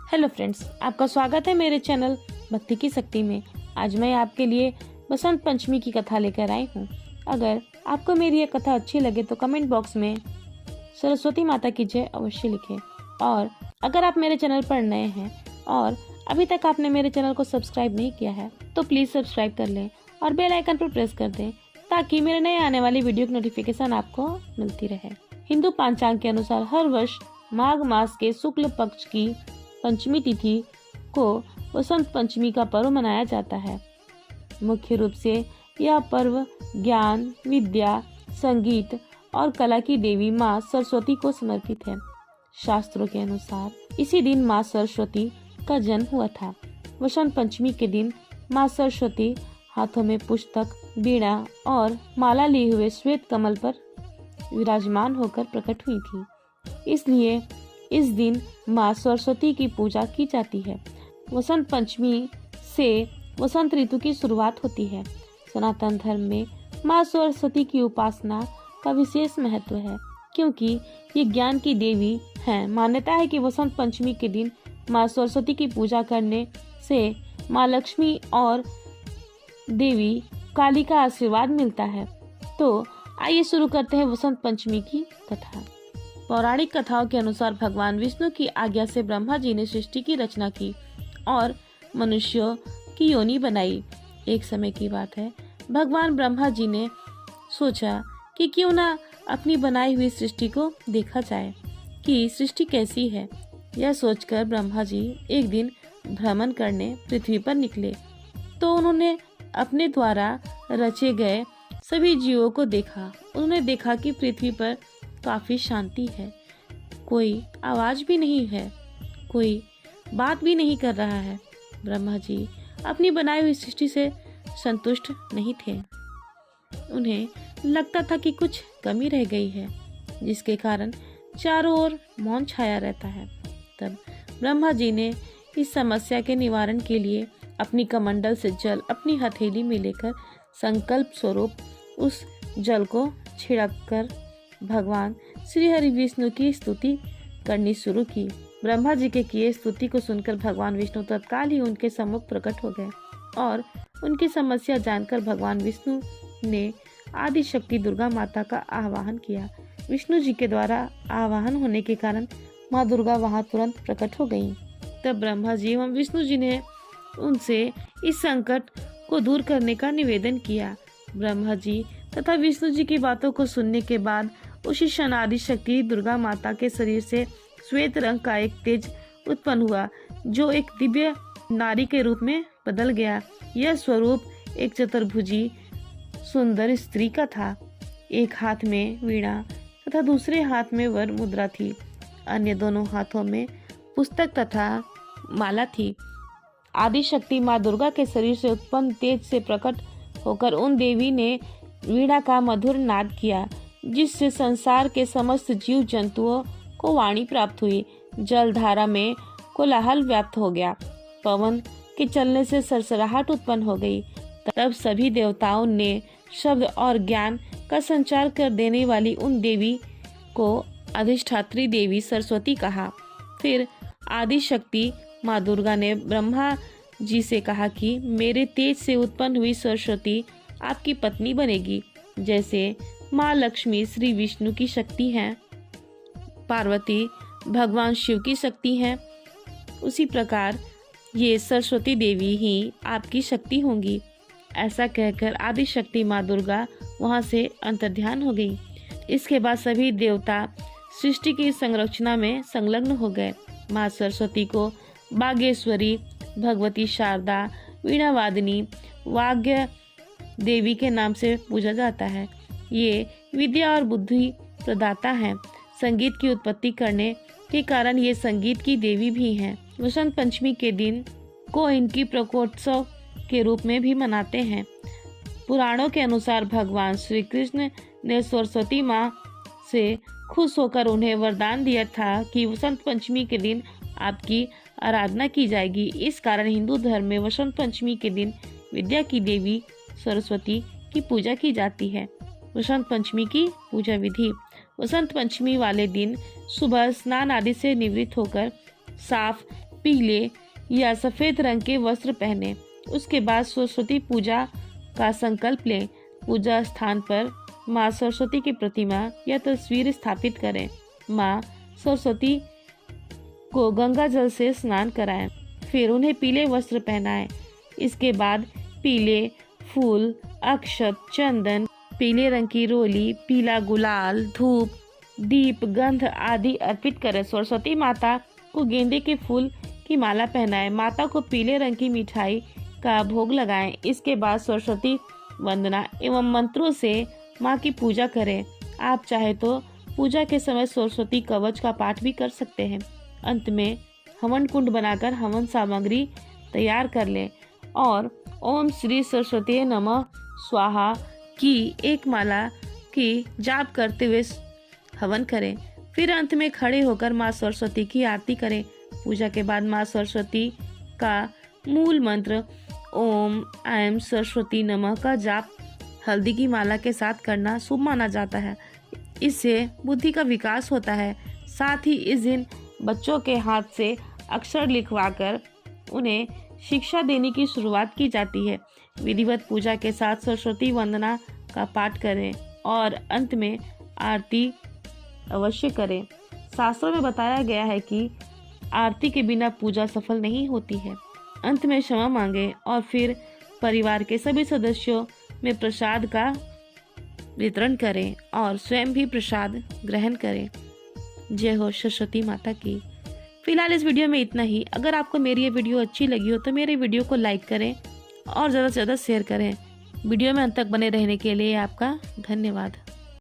Hello friends, आपका स्वागत है मेरे चैनल भक्ति की शक्ति में। आज मैं आपके लिए बसंत पंचमी की कथा लेकर आई हूँ। अगर आपको मेरी ये कथा अच्छी लगे तो कमेंट बॉक्स में सरस्वती माता की जय अवश्य लिखें। और अगर आप मेरे चैनल पर नए हैं और अभी तक आपने मेरे चैनल को सब्सक्राइब नहीं किया है तो प्लीज सब्सक्राइब कर लें और बेल आइकन पर प्रेस कर दें ताकि मेरे नए आने वाली वीडियो की नोटिफिकेशन आपको मिलती रहे। हिंदू पंचांग के अनुसार हर वर्ष माघ मास के शुक्ल पक्ष की पंचमी तिथि को वसंत पंचमी का पर्व मनाया जाता है। मुख्य रूप से यह पर्व ज्ञान, विद्या, संगीत और कला की देवी माँ सरस्वती को समर्पित है। शास्त्रों के अनुसार इसी दिन माँ सरस्वती का जन्म हुआ था। वसंत पंचमी के दिन माँ सरस्वती हाथों में पुस्तक, वीणा और माला लिए हुए श्वेत कमल पर विराजमान होकर प्रकट हुई थी। इसलिए इस दिन माँ सरस्वती की पूजा की जाती है। वसंत पंचमी से वसंत ऋतु की शुरुआत होती है। सनातन धर्म में माँ सरस्वती की उपासना का विशेष महत्व है क्योंकि ये ज्ञान की देवी हैं। मान्यता है कि वसंत पंचमी के दिन माँ सरस्वती की पूजा करने से माँ लक्ष्मी और देवी काली का आशीर्वाद मिलता है। तो आइए शुरू करते हैं वसंत पंचमी की कथा। पौराणिक कथाओं के अनुसार भगवान विष्णु की आज्ञा से ब्रह्मा जी ने सृष्टि की रचना की और मनुष्यों की योनि बनाई। एक समय की बात है, भगवान ब्रह्मा जी ने सोचा कि क्यों ना अपनी बनाई हुई सृष्टि को देखा जाए कि सृष्टि कैसी है। यह सोचकर ब्रह्मा जी एक दिन भ्रमण करने पृथ्वी पर निकले तो उन्होंने अपने द्वारा रचे गए सभी जीवों को देखा। उन्होंने देखा कि पृथ्वी पर काफी शांति है, कोई आवाज भी नहीं है, कोई बात भी नहीं कर रहा है। ब्रह्मा जी अपनी बनाई हुई सृष्टि से संतुष्ट नहीं थे। उन्हें लगता था कि कुछ कमी रह गई है, जिसके कारण चारों ओर मौन छाया रहता है। तब ब्रह्मा जी ने इस समस्या के निवारण के लिए अपनी कमंडल से जल अपनी हथेली में लेकर संकल्प स्वरूप उस जल को छिड़ककर भगवान श्री हरि विष्णु की स्तुति करनी शुरू की। ब्रह्मा जी के किए स्तुति को सुनकर भगवान विष्णु तत्काल ही उनके सम्मुख प्रकट हो गए और उनकी समस्या जानकर भगवान विष्णु ने आदि शक्ति दुर्गा माता का आवाहन किया। विष्णु जी के द्वारा आवाहन होने के कारण माँ दुर्गा वहां तुरंत प्रकट हो गयी। तब ब्रह्मा जी एवं विष्णु जी ने उनसे इस संकट को दूर करने का निवेदन किया। ब्रह्मा जी तथा विष्णु जी की बातों को सुनने के बाद उसी क्षण आदि शक्ति दुर्गा माता के शरीर से श्वेत रंग का एक तेज उत्पन्न हुआ जो एक दिव्य नारी के रूप में बदल गया। यह स्वरूप एक चतुर्भुजी सुंदर स्त्री का था। एक हाथ में वीणा तथा दूसरे हाथ में वर मुद्रा थी। अन्य दोनों हाथों में पुस्तक तथा माला थी। आदि शक्ति माँ दुर्गा के शरीर से उत्पन्न तेज से प्रकट होकर उन देवी ने वीणा का मधुर नाद किया, जिससे संसार के समस्त जीव जंतुओं को वाणी प्राप्त हुई। जल धारा में कोलाहल व्याप्त हो गया। पवन के चलने से सरसराहट उत्पन्न हो गई। तब सभी देवताओं ने शब्द और ज्ञान का संचार कर देने वाली उन देवी को अधिष्ठात्री देवी सरस्वती कहा। फिर आदि शक्ति माँ दुर्गा ने ब्रह्मा जी से कहा कि मेरे तेज से उत्पन्न हुई सरस्वती आपकी पत्नी बनेगी। जैसे माँ लक्ष्मी श्री विष्णु की शक्ति हैं, पार्वती भगवान शिव की शक्ति हैं, उसी प्रकार ये सरस्वती देवी ही आपकी शक्ति होंगी। ऐसा कहकर आदि शक्ति माँ दुर्गा वहां से अंतर्ध्यान हो गई। इसके बाद सभी देवता सृष्टि की संरचना में संलग्न हो गए। माँ सरस्वती को बागेश्वरी, भगवती शारदा, वीणावादिनी, वाग्य देवी के नाम से पूजा जाता है। ये विद्या और बुद्धि प्रदाता हैं। संगीत की उत्पत्ति करने के कारण ये संगीत की देवी भी हैं। वसंत पंचमी के दिन को इनकी प्रकोत्सव के रूप में भी मनाते हैं। पुराणों के अनुसार भगवान श्री कृष्ण ने सरस्वती माँ से खुश होकर उन्हें वरदान दिया था कि वसंत पंचमी के दिन आपकी आराधना की जाएगी। इस कारण हिंदू धर्म में वसंत पंचमी के दिन विद्या की देवी सरस्वती की पूजा की जाती है। वसंत पंचमी की पूजा विधि। वसंत पंचमी वाले दिन सुबह स्नान आदि से निवृत्त होकर साफ पीले या सफेद रंग के वस्त्र पहने। उसके बाद सरस्वती पूजा का संकल्प लें। पूजा स्थान पर माँ सरस्वती की प्रतिमा या तस्वीर स्थापित करें। माँ सरस्वती को गंगा जल से स्नान कराएं, फिर उन्हें पीले वस्त्र पहनाएं। इसके बाद पीले फूल, अक्षत, चंदन, पीले रंग की रोली, पीला गुलाल, धूप, दीप, गंध आदि अर्पित करें। सरस्वती माता को गेंदे के फूल की माला पहनाएं। माता को पीले रंग की मिठाई का भोग लगाएं। इसके बाद सरस्वती वंदना एवं मंत्रों से माँ की पूजा करें। आप चाहे तो पूजा के समय सरस्वती कवच का पाठ भी कर सकते हैं। अंत में हवन कुंड बनाकर हवन सामग्री तैयार कर लें और ओम श्री सरस्वती नमः स्वाहा की एक माला की जाप करते हुए हवन करें। फिर अंत में खड़े होकर माँ सरस्वती की आरती करें। पूजा के बाद माँ सरस्वती का मूल मंत्र ओम ऐं सरस्वती नमः का जाप हल्दी की माला के साथ करना शुभ माना जाता है। इससे बुद्धि का विकास होता है। साथ ही इस दिन बच्चों के हाथ से अक्षर लिखवाकर उन्हें शिक्षा देने की शुरुआत की जाती है। विधिवत पूजा के साथ सरस्वती वंदना का पाठ करें और अंत में आरती अवश्य करें। शास्त्रों में बताया गया है कि आरती के बिना पूजा सफल नहीं होती है। अंत में क्षमा मांगे और फिर परिवार के सभी सदस्यों में प्रसाद का वितरण करें और स्वयं भी प्रसाद ग्रहण करें। जय हो सरस्वती माता की। फिलहाल इस वीडियो में इतना ही। अगर आपको मेरी ये वीडियो अच्छी लगी हो तो मेरे वीडियो को लाइक करें और ज़्यादा से ज़्यादा शेयर करें। वीडियो में अंत तक बने रहने के लिए आपका धन्यवाद।